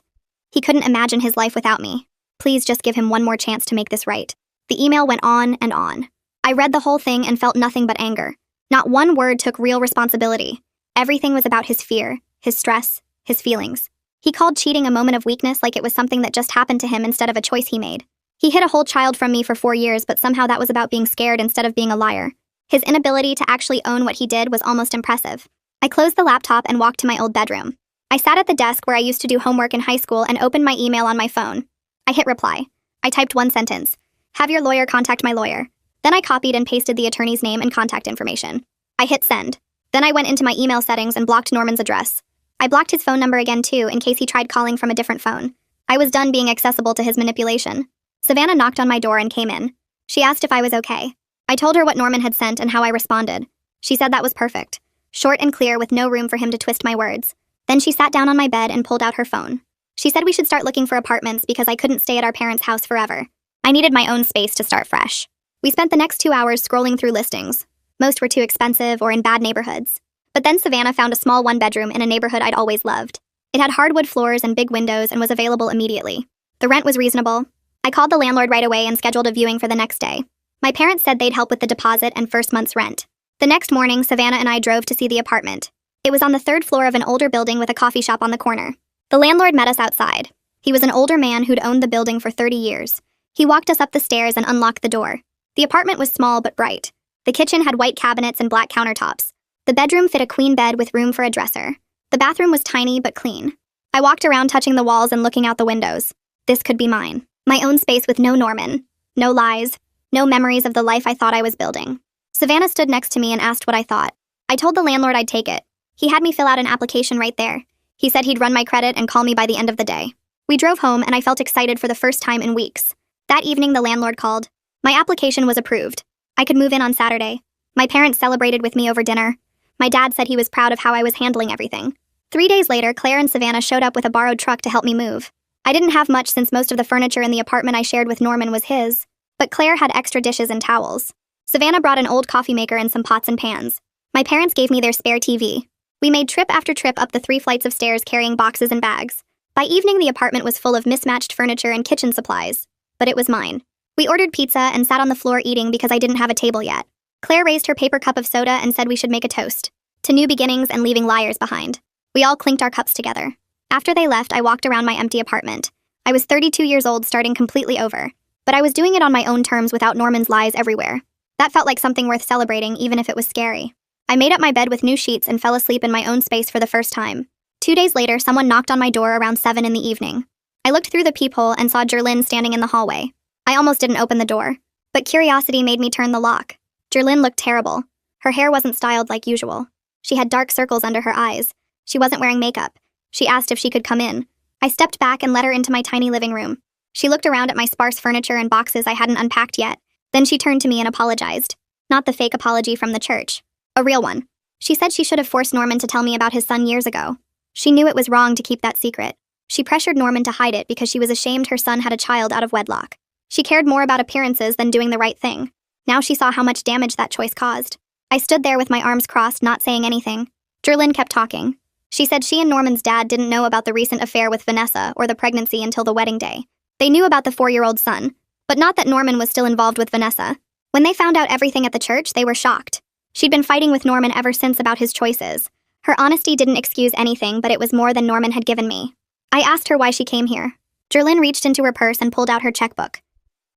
He couldn't imagine his life without me. Please just give him one more chance to make this right. The email went on and on. I read the whole thing and felt nothing but anger. Not one word took real responsibility. Everything was about his fear, his stress, his feelings. He called cheating a moment of weakness like it was something that just happened to him instead of a choice he made. He hid a whole child from me for 4 years, but somehow that was about being scared instead of being a liar. His inability to actually own what he did was almost impressive. I closed the laptop and walked to my old bedroom. I sat at the desk where I used to do homework in high school and opened my email on my phone. I hit reply. I typed one sentence. Have your lawyer contact my lawyer. Then I copied and pasted the attorney's name and contact information. I hit send. Then I went into my email settings and blocked Norman's address. I blocked his phone number again too in case he tried calling from a different phone. I was done being accessible to his manipulation. Savannah knocked on my door and came in. She asked if I was okay. I told her what Norman had sent and how I responded. She said that was perfect. Short and clear with no room for him to twist my words. Then she sat down on my bed and pulled out her phone. She said we should start looking for apartments because I couldn't stay at our parents' house forever. I needed my own space to start fresh. We spent the next 2 hours scrolling through listings. Most were too expensive or in bad neighborhoods. But then Savannah found a small one-bedroom in a neighborhood I'd always loved. It had hardwood floors and big windows and was available immediately. The rent was reasonable. I called the landlord right away and scheduled a viewing for the next day. My parents said they'd help with the deposit and first month's rent. The next morning, Savannah and I drove to see the apartment. It was on the 3rd floor of an older building with a coffee shop on the corner. The landlord met us outside. He was an older man who'd owned the building for 30 years. He walked us up the stairs and unlocked the door. The apartment was small but bright. The kitchen had white cabinets and black countertops. The bedroom fit a queen bed with room for a dresser. The bathroom was tiny but clean. I walked around touching the walls and looking out the windows. This could be mine. My own space with no Norman. No lies. No memories of the life I thought I was building. Savannah stood next to me and asked what I thought. I told the landlord I'd take it. He had me fill out an application right there. He said he'd run my credit and call me by the end of the day. We drove home and I felt excited for the first time in weeks. That evening the landlord called. My application was approved. I could move in on Saturday. My parents celebrated with me over dinner. My dad said he was proud of how I was handling everything. 3 days later, Claire and Savannah showed up with a borrowed truck to help me move. I didn't have much since most of the furniture in the apartment I shared with Norman was his, but Claire had extra dishes and towels. Savannah brought an old coffee maker and some pots and pans. My parents gave me their spare TV. We made trip after trip up the 3 flights of stairs carrying boxes and bags. By evening, the apartment was full of mismatched furniture and kitchen supplies, but it was mine. We ordered pizza and sat on the floor eating because I didn't have a table yet. Claire raised her paper cup of soda and said we should make a toast to new beginnings and leaving liars behind. We all clinked our cups together. After they left, I walked around my empty apartment. I was 32 years old, starting completely over. But I was doing it on my own terms without Norman's lies everywhere. That felt like something worth celebrating, even if it was scary. I made up my bed with new sheets and fell asleep in my own space for the first time. 2 days later, someone knocked on my door around 7 in the evening. I looked through the peephole and saw Jerlyn standing in the hallway. I almost didn't open the door, but curiosity made me turn the lock. Jerlyn looked terrible. Her hair wasn't styled like usual. She had dark circles under her eyes. She wasn't wearing makeup. She asked if she could come in. I stepped back and let her into my tiny living room. She looked around at my sparse furniture and boxes I hadn't unpacked yet. Then she turned to me and apologized. Not the fake apology from the church. A real one. She said she should have forced Norman to tell me about his son years ago. She knew it was wrong to keep that secret. She pressured Norman to hide it because she was ashamed her son had a child out of wedlock. She cared more about appearances than doing the right thing. Now she saw how much damage that choice caused. I stood there with my arms crossed, not saying anything. Jerlyn kept talking. She said she and Norman's dad didn't know about the recent affair with Vanessa or the pregnancy until the wedding day. They knew about the 4-year-old son, but not that Norman was still involved with Vanessa. When they found out everything at the church, they were shocked. She'd been fighting with Norman ever since about his choices. Her honesty didn't excuse anything, but it was more than Norman had given me. I asked her why she came here. Jerlyn reached into her purse and pulled out her checkbook.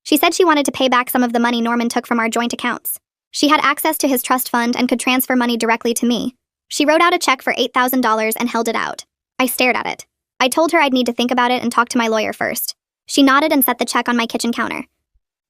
She said she wanted to pay back some of the money Norman took from our joint accounts. She had access to his trust fund and could transfer money directly to me. She wrote out a check for $8,000 and held it out. I stared at it. I told her I'd need to think about it and talk to my lawyer first. She nodded and set the check on my kitchen counter.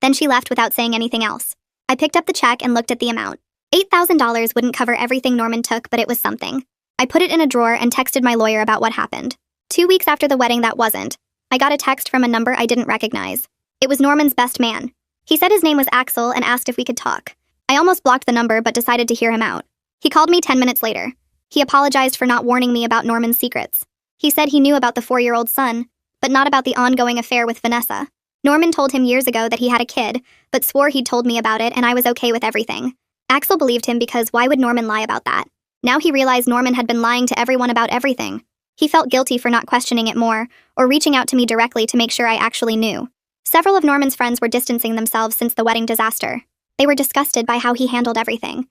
Then she left without saying anything else. I picked up the check and looked at the amount. $8,000 wouldn't cover everything Norman took, but it was something. I put it in a drawer and texted my lawyer about what happened. 2 weeks after the wedding, that wasn't. I got a text from a number I didn't recognize. It was Norman's best man. He said his name was Axel and asked if we could talk. I almost blocked the number but decided to hear him out. He called me 10 minutes later. He apologized for not warning me about Norman's secrets. He said he knew about the 4-year-old son, but not about the ongoing affair with Vanessa. Norman told him years ago that he had a kid, but swore he'd told me about it and I was okay with everything. Axel believed him because why would Norman lie about that? Now he realized Norman had been lying to everyone about everything. He felt guilty for not questioning it more, or reaching out to me directly to make sure I actually knew. Several of Norman's friends were distancing themselves since the wedding disaster. They were disgusted by how he handled everything.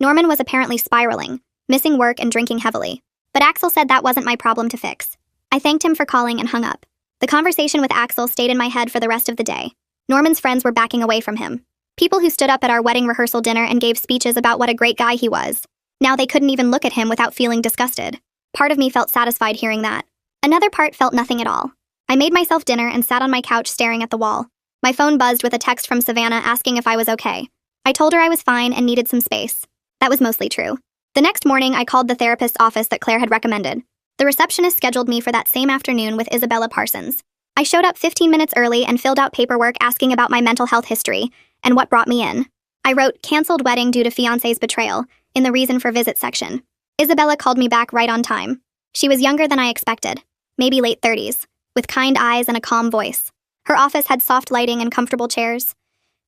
Norman was apparently spiraling, missing work and drinking heavily. But Axel said that wasn't my problem to fix. I thanked him for calling and hung up. The conversation with Axel stayed in my head for the rest of the day. Norman's friends were backing away from him. People who stood up at our wedding rehearsal dinner and gave speeches about what a great guy he was. Now they couldn't even look at him without feeling disgusted. Part of me felt satisfied hearing that. Another part felt nothing at all. I made myself dinner and sat on my couch staring at the wall. My phone buzzed with a text from Savannah asking if I was okay. I told her I was fine and needed some space. That was mostly true. The next morning, I called the therapist's office that Claire had recommended. The receptionist scheduled me for that same afternoon with Isabella Parsons. I showed up 15 minutes early and filled out paperwork asking about my mental health history and what brought me in. I wrote, "Canceled wedding due to fiancé's betrayal," in the reason for visit section. Isabella called me back right on time. She was younger than I expected, maybe late 30s, with kind eyes and a calm voice. Her office had soft lighting and comfortable chairs.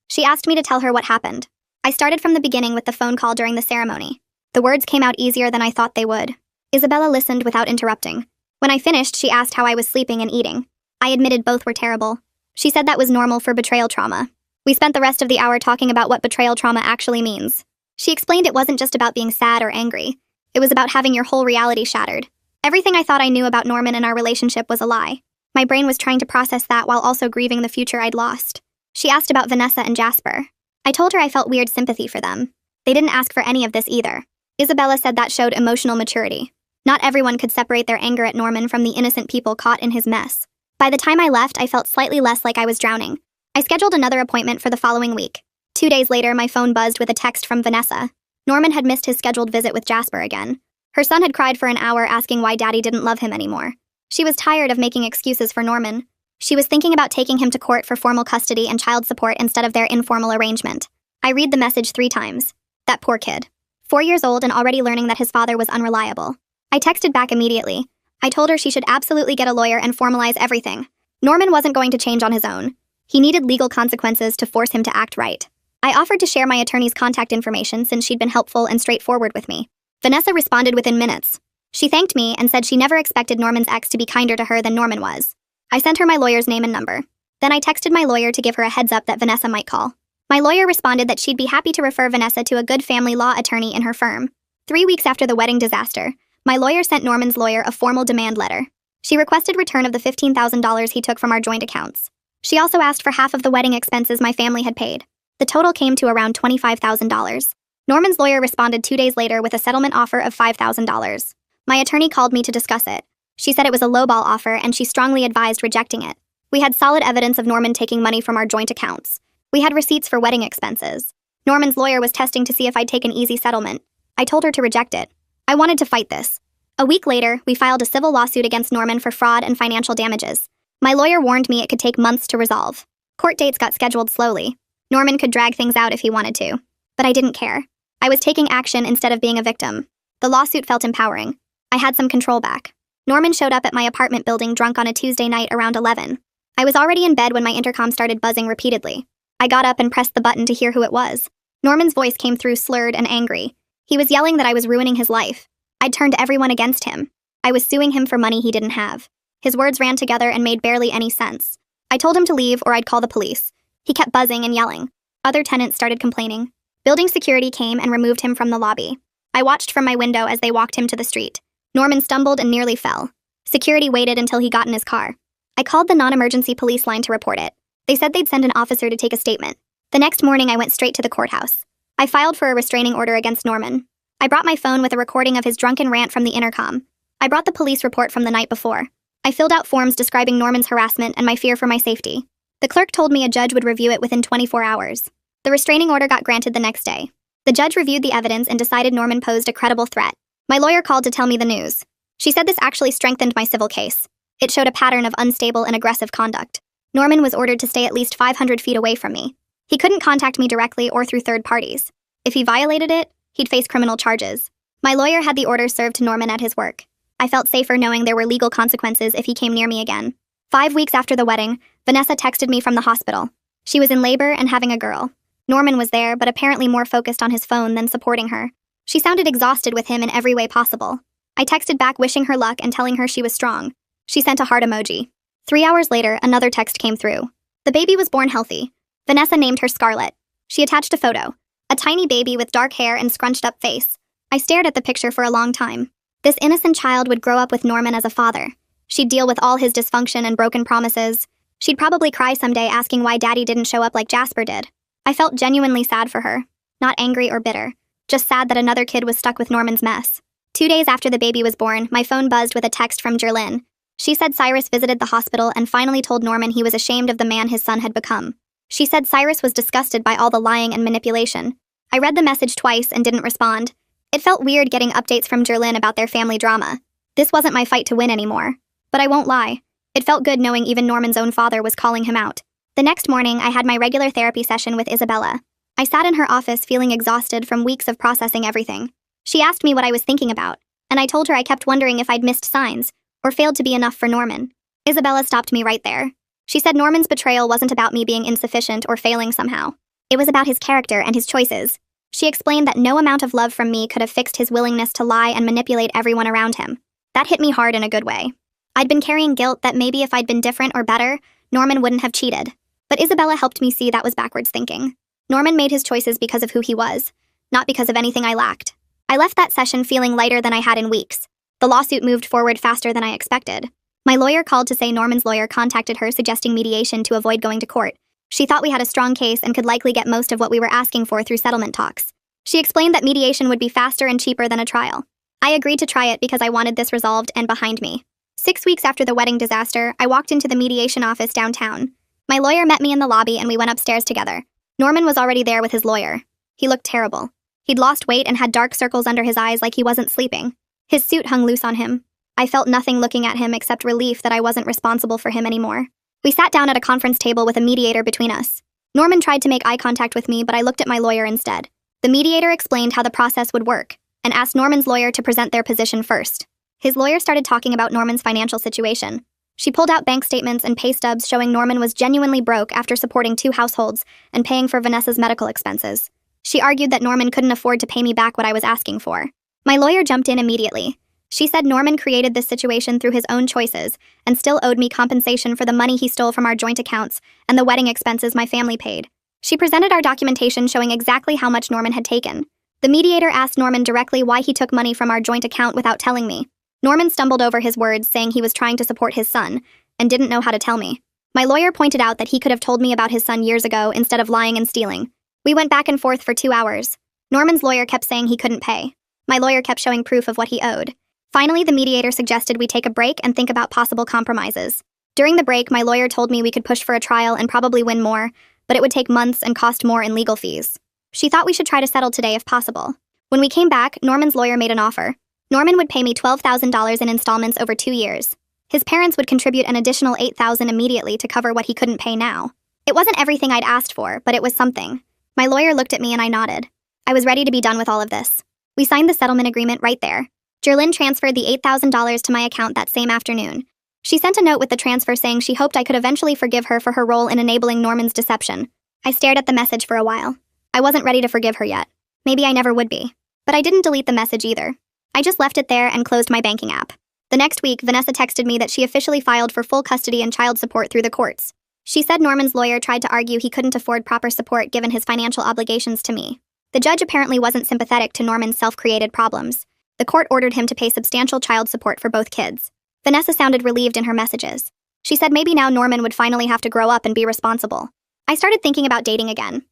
She asked me to tell her what happened. I started from the beginning with the phone call during the ceremony. The words came out easier than I thought they would. Isabella listened without interrupting. When I finished, she asked how I was sleeping and eating. I admitted both were terrible. She said that was normal for betrayal trauma. We spent the rest of the hour talking about what betrayal trauma actually means. She explained it wasn't just about being sad or angry. It was about having your whole reality shattered. Everything I thought I knew about Norman and our relationship was a lie. My brain was trying to process that while also grieving the future I'd lost. She asked about Vanessa and Jasper. I told her I felt weird sympathy for them. They didn't ask for any of this either. Isabella said that showed emotional maturity. Not everyone could separate their anger at Norman from the innocent people caught in his mess. By the time I left, I felt slightly less like I was drowning. I scheduled another appointment for the following week. 2 days later, my phone buzzed with a text from Vanessa. Norman had missed his scheduled visit with Jasper again. Her son had cried for an hour asking why Daddy didn't love him anymore. She was tired of making excuses for Norman. She was thinking about taking him to court for formal custody and child support instead of their informal arrangement. I read the message 3 times. That poor kid. 4 years old and already learning that his father was unreliable. I texted back immediately. I told her she should absolutely get a lawyer and formalize everything. Norman wasn't going to change on his own. He needed legal consequences to force him to act right. I offered to share my attorney's contact information since she'd been helpful and straightforward with me. Vanessa responded within minutes. She thanked me and said she never expected Norman's ex to be kinder to her than Norman was. I sent her my lawyer's name and number. Then I texted my lawyer to give her a heads up that Vanessa might call. My lawyer responded that she'd be happy to refer Vanessa to a good family law attorney in her firm. 3 weeks after the wedding disaster, my lawyer sent Norman's lawyer a formal demand letter. She requested return of the $15,000 he took from our joint accounts. She also asked for half of the wedding expenses my family had paid. The total came to around $25,000. Norman's lawyer responded 2 days later with a settlement offer of $5,000. My attorney called me to discuss it. She said it was a lowball offer and she strongly advised rejecting it. We had solid evidence of Norman taking money from our joint accounts. We had receipts for wedding expenses. Norman's lawyer was testing to see if I'd take an easy settlement. I told her to reject it. I wanted to fight this. A week later, we filed a civil lawsuit against Norman for fraud and financial damages. My lawyer warned me it could take months to resolve. Court dates got scheduled slowly. Norman could drag things out if he wanted to. But I didn't care. I was taking action instead of being a victim. The lawsuit felt empowering. I had some control back. Norman showed up at my apartment building drunk on a Tuesday night around 11. I was already in bed when my intercom started buzzing repeatedly. I got up and pressed the button to hear who it was. Norman's voice came through slurred and angry. He was yelling that I was ruining his life. I'd turned everyone against him. I was suing him for money he didn't have. His words ran together and made barely any sense. I told him to leave or I'd call the police. He kept buzzing and yelling. Other tenants started complaining. Building security came and removed him from the lobby. I watched from my window as they walked him to the street. Norman stumbled and nearly fell. Security waited until he got in his car. I called the non-emergency police line to report it. They said they'd send an officer to take a statement. The next morning, I went straight to the courthouse. I filed for a restraining order against Norman. I brought my phone with a recording of his drunken rant from the intercom. I brought the police report from the night before. I filled out forms describing Norman's harassment and my fear for my safety. The clerk told me a judge would review it within 24 hours. The restraining order got granted the next day. The judge reviewed the evidence and decided Norman posed a credible threat. My lawyer called to tell me the news. She said this actually strengthened my civil case. It showed a pattern of unstable and aggressive conduct. Norman was ordered to stay at least 500 feet away from me. He couldn't contact me directly or through third parties. If he violated it, he'd face criminal charges. My lawyer had the order served to Norman at his work. I felt safer knowing there were legal consequences if he came near me again. 5 weeks after the wedding, Vanessa texted me from the hospital. She was in labor and having a girl. Norman was there, but apparently more focused on his phone than supporting her. She sounded exhausted with him in every way possible. I texted back wishing her luck and telling her she was strong. She sent a heart emoji. 3 hours later, another text came through. The baby was born healthy. Vanessa named her Scarlett. She attached a photo. A tiny baby with dark hair and scrunched up face. I stared at the picture for a long time. This innocent child would grow up with Norman as a father. She'd deal with all his dysfunction and broken promises. She'd probably cry someday asking why Daddy didn't show up like Jasper did. I felt genuinely sad for her. Not angry or bitter. Just sad that another kid was stuck with Norman's mess. 2 days after the baby was born, my phone buzzed with a text from Jerlyn. She said Cyrus visited the hospital and finally told Norman he was ashamed of the man his son had become. She said Cyrus was disgusted by all the lying and manipulation. I read the message twice and didn't respond. It felt weird getting updates from Jerlyn about their family drama. This wasn't my fight to win anymore. But I won't lie. It felt good knowing even Norman's own father was calling him out. The next morning, I had my regular therapy session with Isabella. I sat in her office feeling exhausted from weeks of processing everything. She asked me what I was thinking about, and I told her I kept wondering if I'd missed signs, or failed to be enough for Norman. Isabella stopped me right there. She said Norman's betrayal wasn't about me being insufficient or failing somehow. It was about his character and his choices. She explained that no amount of love from me could have fixed his willingness to lie and manipulate everyone around him. That hit me hard in a good way. I'd been carrying guilt that maybe if I'd been different or better, Norman wouldn't have cheated. But Isabella helped me see that was backwards thinking. Norman made his choices because of who he was, not because of anything I lacked. I left that session feeling lighter than I had in weeks. The lawsuit moved forward faster than I expected. My lawyer called to say Norman's lawyer contacted her suggesting mediation to avoid going to court. She thought we had a strong case and could likely get most of what we were asking for through settlement talks. She explained that mediation would be faster and cheaper than a trial. I agreed to try it because I wanted this resolved and behind me. 6 weeks after the wedding disaster, I walked into the mediation office downtown. My lawyer met me in the lobby and we went upstairs together. Norman was already there with his lawyer. He looked terrible. He'd lost weight and had dark circles under his eyes like he wasn't sleeping. His suit hung loose on him. I felt nothing looking at him except relief that I wasn't responsible for him anymore. We sat down at a conference table with a mediator between us. Norman tried to make eye contact with me, but I looked at my lawyer instead. The mediator explained how the process would work and asked Norman's lawyer to present their position first. His lawyer started talking about Norman's financial situation. She pulled out bank statements and pay stubs showing Norman was genuinely broke after supporting 2 households and paying for Vanessa's medical expenses. She argued that Norman couldn't afford to pay me back what I was asking for. My lawyer jumped in immediately. She said Norman created this situation through his own choices and still owed me compensation for the money he stole from our joint accounts and the wedding expenses my family paid. She presented our documentation showing exactly how much Norman had taken. The mediator asked Norman directly why he took money from our joint account without telling me. Norman stumbled over his words, saying he was trying to support his son and didn't know how to tell me. My lawyer pointed out that he could have told me about his son years ago instead of lying and stealing. We went back and forth for 2 hours. Norman's lawyer kept saying he couldn't pay. My lawyer kept showing proof of what he owed. Finally, the mediator suggested we take a break and think about possible compromises. During the break, my lawyer told me we could push for a trial and probably win more, but it would take months and cost more in legal fees. She thought we should try to settle today if possible. When we came back, Norman's lawyer made an offer. Norman would pay me $12,000 in installments over 2 years. His parents would contribute an additional $8,000 immediately to cover what he couldn't pay now. It wasn't everything I'd asked for, but it was something. My lawyer looked at me and I nodded. I was ready to be done with all of this. We signed the settlement agreement right there. Jerlyn transferred the $8,000 to my account that same afternoon. She sent a note with the transfer saying she hoped I could eventually forgive her for her role in enabling Norman's deception. I stared at the message for a while. I wasn't ready to forgive her yet. Maybe I never would be. But I didn't delete the message either. I just left it there and closed my banking app. The next week, Vanessa texted me that she officially filed for full custody and child support through the courts. She said Norman's lawyer tried to argue he couldn't afford proper support given his financial obligations to me. The judge apparently wasn't sympathetic to Norman's self-created problems. The court ordered him to pay substantial child support for both kids. Vanessa sounded relieved in her messages. She said maybe now Norman would finally have to grow up and be responsible. I started thinking about dating again.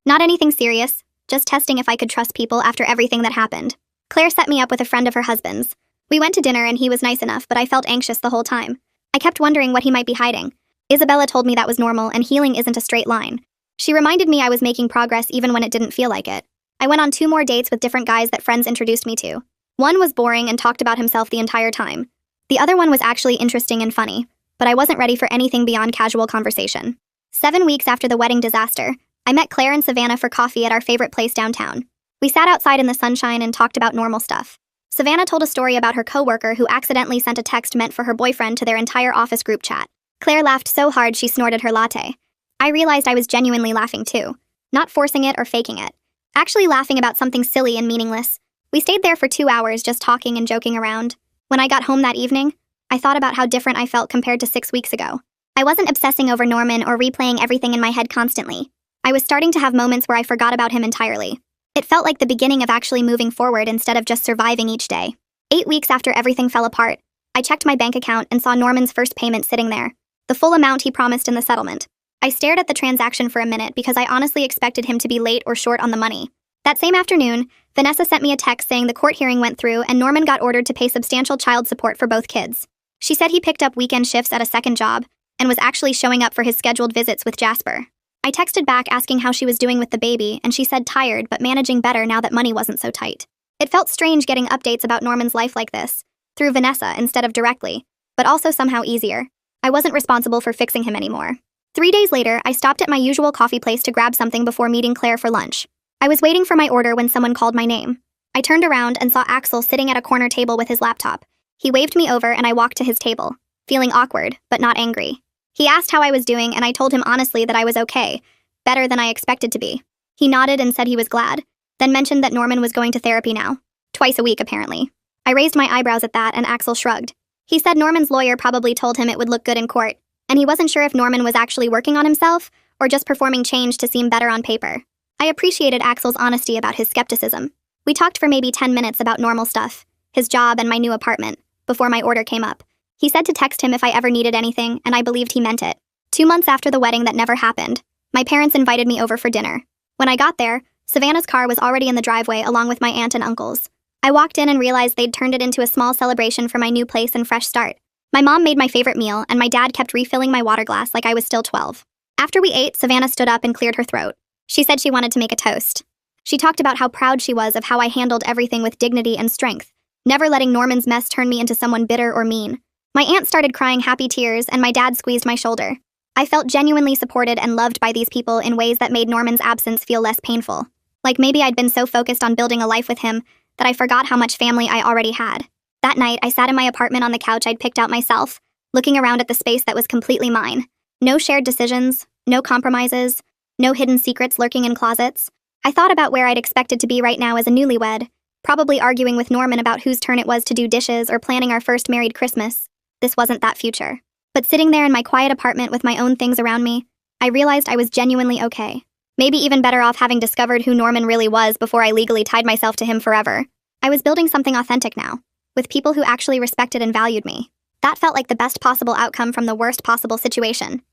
Not anything serious, just testing if I could trust people after everything that happened. Claire set me up with a friend of her husband's. We went to dinner and he was nice enough, but I felt anxious the whole time. I kept wondering what he might be hiding. Isabella told me that was normal and healing isn't a straight line. She reminded me I was making progress even when it didn't feel like it. I went on 2 more dates with different guys that friends introduced me to. One was boring and talked about himself the entire time. The other one was actually interesting and funny, but I wasn't ready for anything beyond casual conversation. 7 weeks after the wedding disaster, I met Claire and Savannah for coffee at our favorite place downtown. We sat outside in the sunshine and talked about normal stuff. Savannah told a story about her coworker who accidentally sent a text meant for her boyfriend to their entire office group chat. Claire laughed so hard she snorted her latte. I realized I was genuinely laughing too. Not forcing it or faking it. Actually laughing about something silly and meaningless. We stayed there for 2 hours just talking and joking around. When I got home that evening, I thought about how different I felt compared to 6 weeks ago. I wasn't obsessing over Norman or replaying everything in my head constantly. I was starting to have moments where I forgot about him entirely. It felt like the beginning of actually moving forward instead of just surviving each day. 8 weeks after everything fell apart, I checked my bank account and saw Norman's first payment sitting there. The full amount he promised in the settlement. I stared at the transaction for a minute because I honestly expected him to be late or short on the money. That same afternoon, Vanessa sent me a text saying the court hearing went through and Norman got ordered to pay substantial child support for both kids. She said he picked up weekend shifts at a second job and was actually showing up for his scheduled visits with Jasper. I texted back asking how she was doing with the baby, and she said tired but managing better now that money wasn't so tight. It felt strange getting updates about Norman's life like this, through Vanessa instead of directly, but also somehow easier. I wasn't responsible for fixing him anymore. 3 days later, I stopped at my usual coffee place to grab something before meeting Claire for lunch. I was waiting for my order when someone called my name. I turned around and saw Axel sitting at a corner table with his laptop. He waved me over and I walked to his table, feeling awkward, but not angry. He asked how I was doing and I told him honestly that I was okay, better than I expected to be. He nodded and said he was glad, then mentioned that Norman was going to therapy now. Twice a week, apparently. I raised my eyebrows at that and Axel shrugged. He said Norman's lawyer probably told him it would look good in court, and he wasn't sure if Norman was actually working on himself or just performing change to seem better on paper. I appreciated Axel's honesty about his skepticism. We talked for maybe 10 minutes about normal stuff, his job and my new apartment, before my order came up. He said to text him if I ever needed anything, and I believed he meant it. 2 months after the wedding that never happened, my parents invited me over for dinner. When I got there, Savannah's car was already in the driveway along with my aunt and uncle's. I walked in and realized they'd turned it into a small celebration for my new place and fresh start. My mom made my favorite meal, and my dad kept refilling my water glass like I was still 12. After we ate, Savannah stood up and cleared her throat. She said she wanted to make a toast. She talked about how proud she was of how I handled everything with dignity and strength, never letting Norman's mess turn me into someone bitter or mean. My aunt started crying happy tears, and my dad squeezed my shoulder. I felt genuinely supported and loved by these people in ways that made Norman's absence feel less painful. Like maybe I'd been so focused on building a life with him that I forgot how much family I already had. That night, I sat in my apartment on the couch I'd picked out myself, looking around at the space that was completely mine. No shared decisions, no compromises, no hidden secrets lurking in closets. I thought about where I'd expected to be right now as a newlywed, probably arguing with Norman about whose turn it was to do dishes or planning our first married Christmas. This wasn't that future. But sitting there in my quiet apartment with my own things around me, I realized I was genuinely okay. Maybe even better off having discovered who Norman really was before I legally tied myself to him forever. I was building something authentic now, with people who actually respected and valued me. That felt like the best possible outcome from the worst possible situation.